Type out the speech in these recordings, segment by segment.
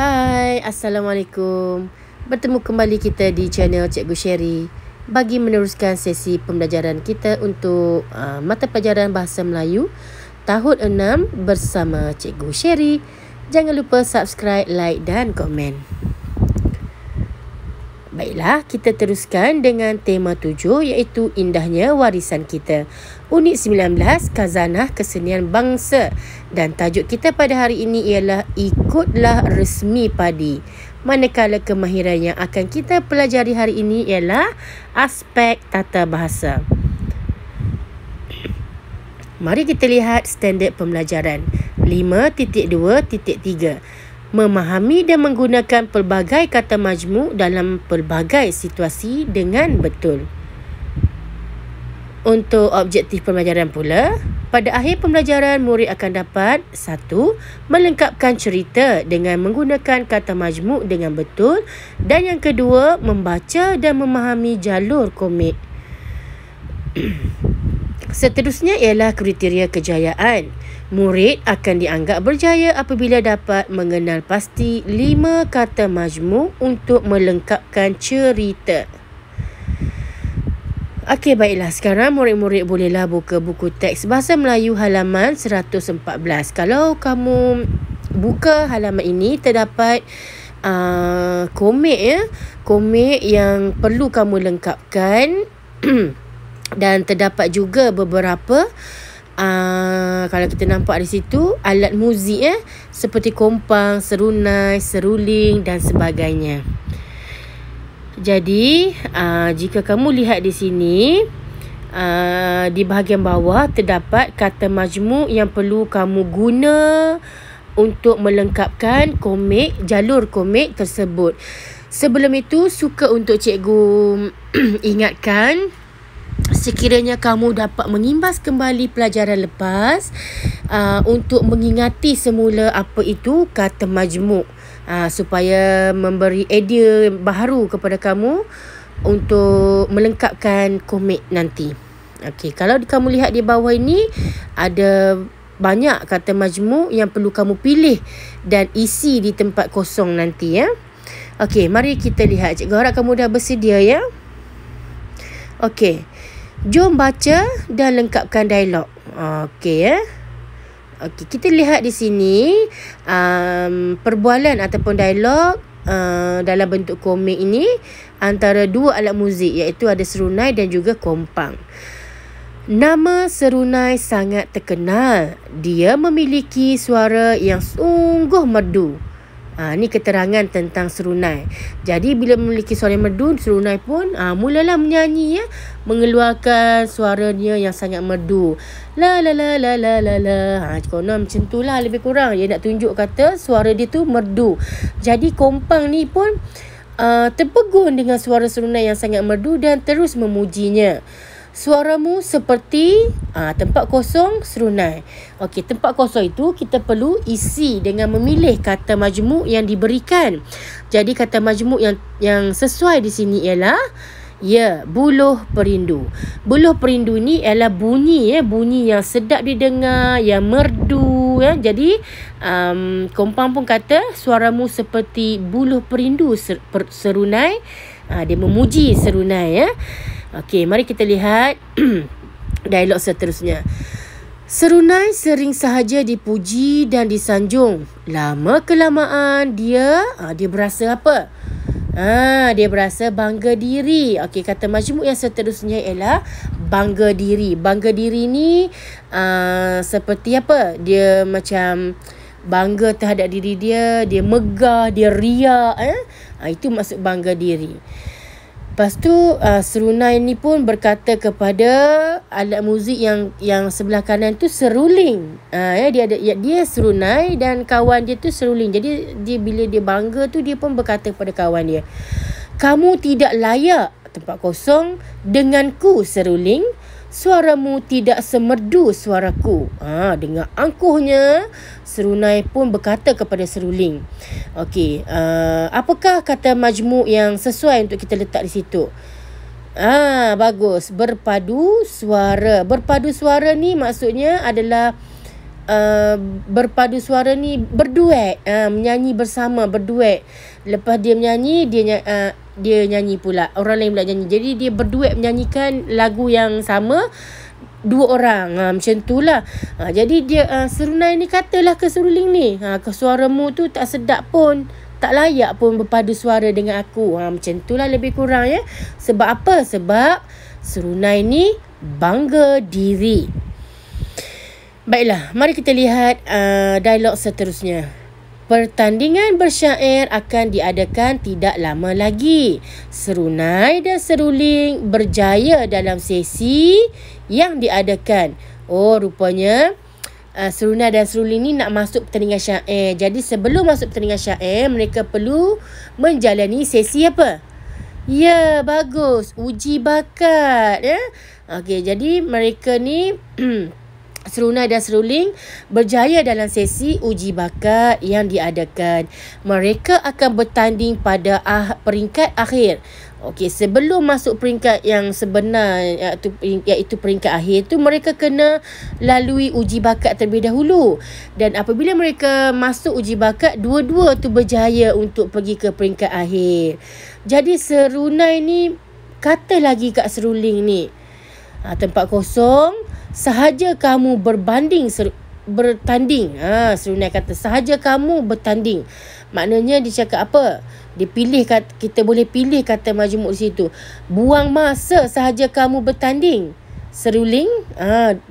Hai, Assalamualaikum. Bertemu kembali kita di channel Cikgu Sherry bagi meneruskan sesi pembelajaran kita untuk mata pelajaran Bahasa Melayu tahun 6 bersama Cikgu Sherry. Jangan lupa subscribe, like dan komen. Baiklah, kita teruskan dengan tema 7 iaitu indahnya warisan kita. Unit 19, Khazanah Kesenian Bangsa. Dan tajuk kita pada hari ini ialah Ikutlah Resmi Padi. Manakala kemahiran yang akan kita pelajari hari ini ialah aspek tata bahasa. Mari kita lihat standard pembelajaran 5.2.3. Memahami dan menggunakan pelbagai kata majmuk dalam pelbagai situasi dengan betul. Untuk objektif pembelajaran pula, pada akhir pembelajaran murid akan dapat 1. Melengkapkan cerita dengan menggunakan kata majmuk dengan betul, dan yang kedua, membaca dan memahami jalur komik. Seterusnya ialah kriteria kejayaan. Murid akan dianggap berjaya apabila dapat mengenal pasti 5 kata majmuk untuk melengkapkan cerita. Okey, baiklah. Sekarang murid-murid bolehlah buka buku teks Bahasa Melayu halaman 114. Kalau kamu buka halaman ini, terdapat komik ya. Komik yang perlu kamu lengkapkan dan terdapat juga beberapa kalau kita nampak di situ alat muzik seperti kompang, serunai, seruling dan sebagainya. Jadi jika kamu lihat di sini, di bahagian bawah terdapat kata majmuk yang perlu kamu guna untuk melengkapkan komik, jalur komik tersebut. Sebelum itu, suka untuk cikgu ingatkan, sekiranya kamu dapat mengimbas kembali pelajaran lepas untuk mengingati semula apa itu kata majmuk, supaya memberi idea baru kepada kamu untuk melengkapkan komik nanti. Okey, kalau kamu lihat di bawah ini ada banyak kata majmuk yang perlu kamu pilih dan isi di tempat kosong nanti ya. Okey, mari kita lihat. Cikgu harap kamu dah bersedia ya. Okey. Jom baca dan lengkapkan dialog. Okey ya. Okey, kita lihat di sini perbualan ataupun dialog dalam bentuk komik ini antara dua alat muzik, iaitu ada serunai dan juga kompang. Nama serunai sangat terkenal. Dia memiliki suara yang sungguh merdu. Ni keterangan tentang serunai. Jadi bila memiliki suara yang merdu, serunai pun mulalah menyanyi ya, mengeluarkan suaranya yang sangat merdu. La la la la la la la. Konon macam itulah lebih kurang. Dia nak tunjuk kata suara dia tu merdu. Jadi kompang ni pun terpegun dengan suara serunai yang sangat merdu dan terus memujinya. Suaramu seperti tempat kosong serunai. Okey, tempat kosong itu kita perlu isi dengan memilih kata majmuk yang diberikan. Jadi kata majmuk yang sesuai di sini ialah buluh perindu. Buluh perindu ni ialah bunyi bunyi yang sedap didengar, yang merdu ya. Jadi kompang pun kata suaramu seperti buluh perindu serunai. Dia memuji serunai ya. Okey, mari kita lihat dialog seterusnya. Serunai sering sahaja dipuji dan disanjung. Lama kelamaan dia berasa apa? Dia berasa bangga diri. Okey, kata majmuk yang seterusnya ialah bangga diri. Bangga diri ni seperti apa? Dia macam bangga terhadap diri dia, dia megah, dia riak itu maksud bangga diri. Lepas tu serunai ni pun berkata kepada alat muzik yang sebelah kanan tu seruling. Dia serunai dan kawan dia tu seruling. Jadi bila dia bangga tu, dia pun berkata kepada kawan dia, "Kamu tidak layak tempat kosong denganku seruling. Suaramu tidak semerdu suaraku." Dengan angkuhnya, serunai pun berkata kepada seruling. Okey, apakah kata majmuk yang sesuai untuk kita letak di situ? Bagus. Berpadu suara. Berpadu suara ni maksudnya adalah berpadu suara ni berduet, menyanyi bersama, berduet. Lepas dia menyanyi, dia nyanyi pula, orang lain pula nyanyi. Jadi dia berduet menyanyikan lagu yang sama, dua orang, macam tu lah. Jadi dia serunai ni katalah ke seruling ni, ke suaramu tu tak sedap pun, tak layak pun berpadu suara dengan aku. Macam tu lah lebih kurang ya. Sebab apa? Sebab serunai ni bangga diri. Baiklah, mari kita lihat dialog seterusnya. Pertandingan bersyair akan diadakan tidak lama lagi. Serunai dan seruling berjaya dalam sesi yang diadakan. Oh, rupanya serunai dan seruling ni nak masuk pertandingan syair. Jadi sebelum masuk pertandingan syair, mereka perlu menjalani sesi apa? Ya, bagus. Uji bakat. Ya? Okey, jadi mereka ni serunai dan seruling berjaya dalam sesi uji bakat yang diadakan. Mereka akan bertanding pada peringkat akhir. Okey, sebelum masuk peringkat yang sebenar, iaitu peringkat akhir tu, mereka kena lalui uji bakat terlebih dahulu. Dan apabila mereka masuk uji bakat, dua-dua tu berjaya untuk pergi ke peringkat akhir. Jadi serunai ni kata lagi kat seruling ni, tempat kosong, sahaja kamu bertanding. Serunai kata sahaja kamu bertanding. Maknanya dia cakap apa? Dia pilih, kita boleh pilih kata majmuk di situ. Buang masa sahaja kamu bertanding. Seruling,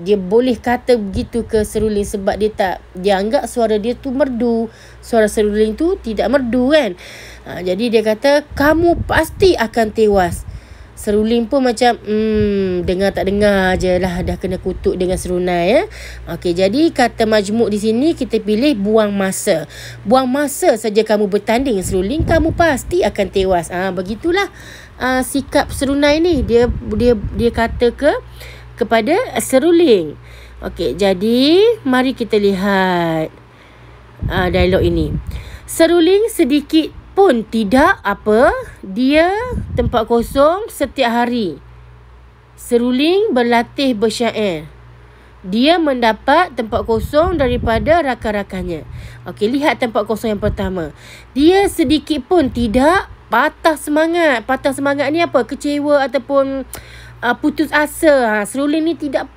dia boleh kata begitu ke seruling sebab dia anggap suara dia tu merdu. Suara seruling tu tidak merdu kan. Jadi dia kata kamu pasti akan tewas. Seruling pun macam dengar tak dengar je lah, dah kena kutuk dengan serunai ya. Okey, jadi kata majmuk di sini kita pilih buang masa. Buang masa saja kamu bertanding seruling, kamu pasti akan tewas. Begitulah sikap serunai ni. Dia kata kepada seruling. Okey, jadi mari kita lihat dialog ini. Seruling sedikit pun tidak apa, dia tempat kosong setiap hari. Seruling berlatih bersyair. Dia mendapat tempat kosong daripada rakan-rakannya. Okey, lihat tempat kosong yang pertama. Dia sedikit pun tidak patah semangat. Patah semangat ni apa? Kecewa ataupun putus asa. Seruling ni tidak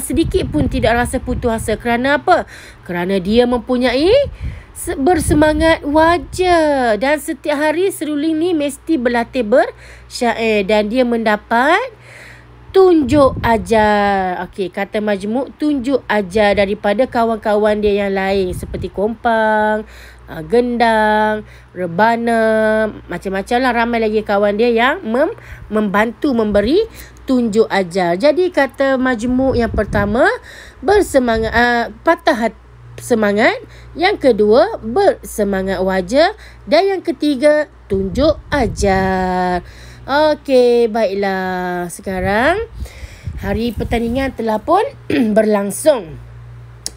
sedikit pun tidak rasa putus asa. Kerana apa? Kerana dia mempunyai bersemangat wajar. Dan setiap hari seruling ni mesti berlatih bersyair. Dan dia mendapat tunjuk ajar. Okey, kata majmuk, tunjuk ajar daripada kawan-kawan dia yang lain. Seperti kompang, gendang, rebana, macam-macam lah. Ramai lagi kawan dia yang membantu memberi tunjuk ajar. Jadi kata majmuk yang pertama, bersemangat, patah hati, semangat. Yang kedua, bersemangat wajar. Dan yang ketiga, tunjuk ajar. Okey, baiklah. Sekarang hari pertandingan telah pun berlangsung.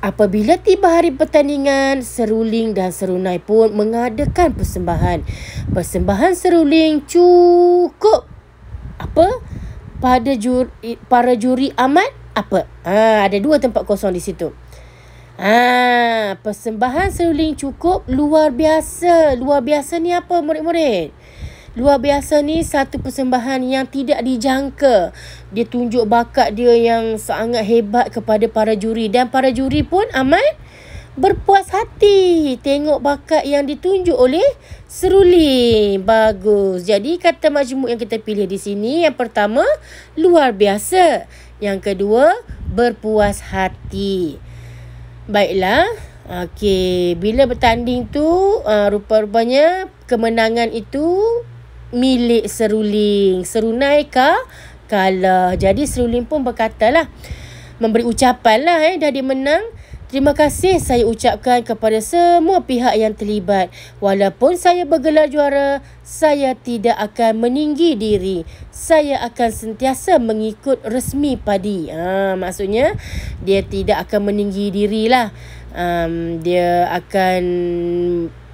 Apabila tiba hari pertandingan, seruling dan serunai pun mengadakan persembahan. Persembahan seruling cukup apa? Pada para juri amat apa? Ada dua tempat kosong di situ. Persembahan seruling cukup luar biasa. Luar biasa ni apa murid-murid? Luar biasa ni satu persembahan yang tidak dijangka. Dia tunjuk bakat dia yang sangat hebat kepada para juri. Dan para juri pun amat berpuas hati tengok bakat yang ditunjuk oleh seruling. Bagus. Jadi kata majmuk yang kita pilih di sini, yang pertama, luar biasa. Yang kedua, berpuas hati. Baiklah. Okey, bila bertanding tu rupa-rupanya kemenangan itu milik seruling. Serunai kalah. Jadi seruling pun berkatalah, memberi ucapan lah dah dia menang. Terima kasih saya ucapkan kepada semua pihak yang terlibat. Walaupun saya bergelar juara, saya tidak akan meninggi diri. Saya akan sentiasa mengikut resmi padi. Maksudnya dia tidak akan meninggi diri lah. Dia akan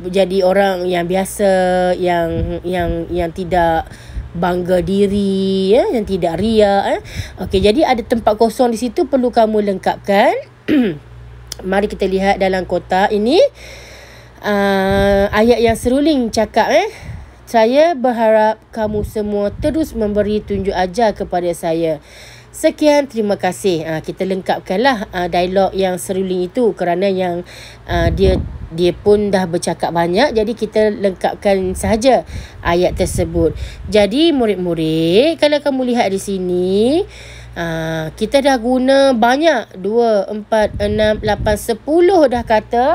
jadi orang yang biasa, yang tidak bangga diri, yang tidak riak. Okey, jadi ada tempat kosong di situ perlu kamu lengkapkan. Mari kita lihat dalam kotak ini. Ayat yang seruling cakap saya berharap kamu semua terus memberi tunjuk ajar kepada saya. Sekian, terima kasih. Kita lengkapkanlah dialog yang seruling itu kerana yang dia pun dah bercakap banyak, jadi kita lengkapkan sahaja ayat tersebut. Jadi murid-murid, kalau kamu lihat di sini, kita dah guna banyak 2, 4, 6, 8, 10 dah kata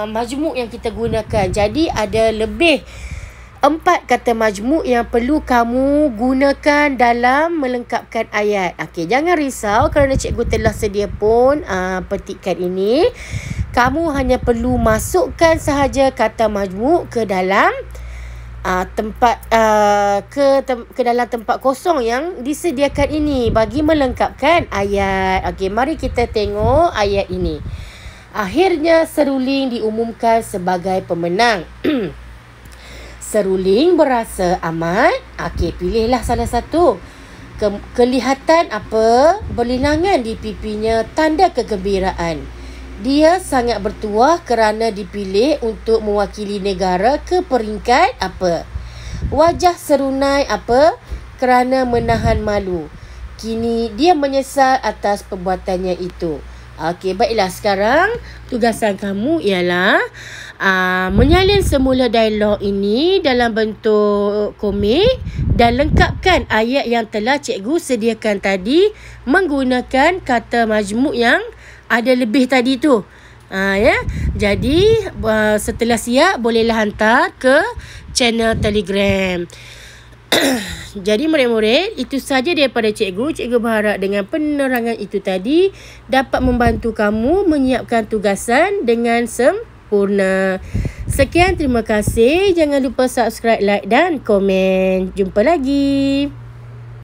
majmuk yang kita gunakan. Jadi ada lebih 4 kata majmuk yang perlu kamu gunakan dalam melengkapkan ayat. Okey, jangan risau kerana cikgu telah sedia pun petikan ini. Kamu hanya perlu masukkan sahaja kata majmuk ke dalam tempat ke dalam tempat kosong yang disediakan ini bagi melengkapkan ayat. Okey, mari kita tengok ayat ini. Akhirnya seruling diumumkan sebagai pemenang. Seruling berasa aman. Okey, pilihlah salah satu. Kelihatan apa? Berlinangan di pipinya, tanda kegembiraan. Dia sangat bertuah kerana dipilih untuk mewakili negara ke peringkat apa? Wajah serunai apa? Kerana menahan malu. Kini dia menyesal atas perbuatannya itu. Okey, baiklah, sekarang tugasan kamu ialah menyalin semula dialog ini dalam bentuk komik dan lengkapkan ayat yang telah cikgu sediakan tadi menggunakan kata majmuk yang ada lebih tadi tu. Ya. Jadi setelah siap, bolehlah hantar ke channel Telegram. Jadi murid-murid, itu saja daripada cikgu. Cikgu berharap dengan penerangan itu tadi dapat membantu kamu menyiapkan tugasan dengan sempurna. Sekian, terima kasih. Jangan lupa subscribe, like dan komen. Jumpa lagi.